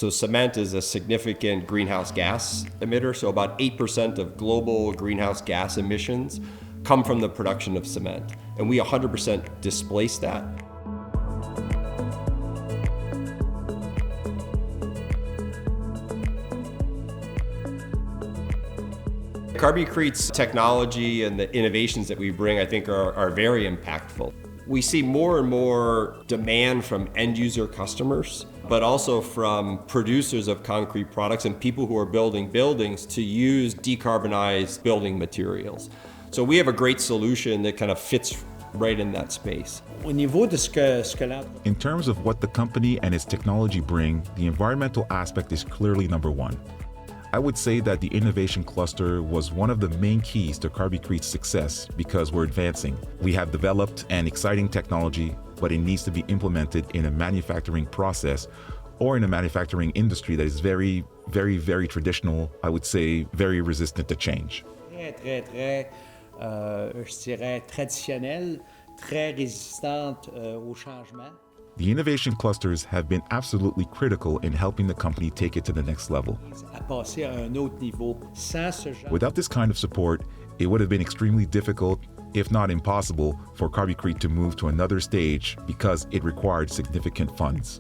So cement is a significant greenhouse gas emitter. So about 8% of global greenhouse gas emissions come from the production of cement. And we 100% displace that. CarbiCrete's technology and the innovations that we bring, I think, are very impactful. We see more and more demand from end user customers, but also from producers of concrete products and people who are building buildings to use decarbonized building materials. So we have a great solution that kind of fits right in that space. In terms of what the company and its technology bring, the environmental aspect is clearly number one. I would say that the innovation cluster was one of the main keys to CarbiCrete's success because we're advancing. We have developed an exciting technology, but it needs to be implemented in a manufacturing process or in a manufacturing industry that is very, very, very traditional, I would say very resistant to change. Je dirais traditionnelle, très résistante au changement. The innovation clusters have been absolutely critical in helping the company take it to the next level. Without this kind of support, it would have been extremely difficult, if not impossible, for CarbiCrete to move to another stage because it required significant funds.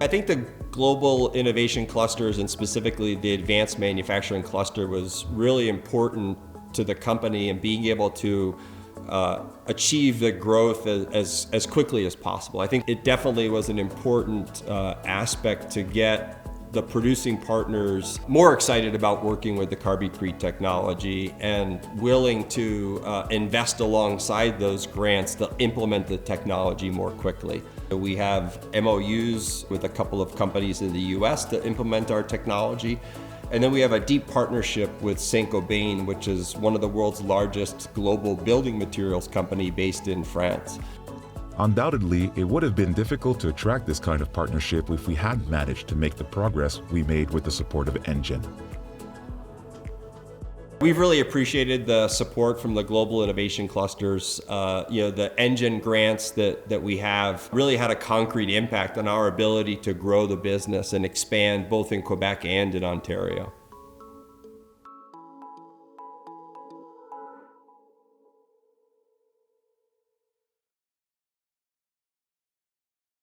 I think the global innovation clusters and specifically the advanced manufacturing cluster was really important to the company and being able to achieve the growth as quickly as possible. I think it definitely was an important aspect to get the producing partners more excited about working with the CarbiCrete technology and willing to invest alongside those grants to implement the technology more quickly. We have MOUs with a couple of companies in the US to implement our technology. And then we have a deep partnership with Saint-Gobain, which is one of the world's largest global building materials company based in France. Undoubtedly, it would have been difficult to attract this kind of partnership if we hadn't managed to make the progress we made with the support of NGen. We've really appreciated the support from the global innovation clusters. The NGen grants that we have really had a concrete impact on our ability to grow the business and expand both in Quebec and in Ontario.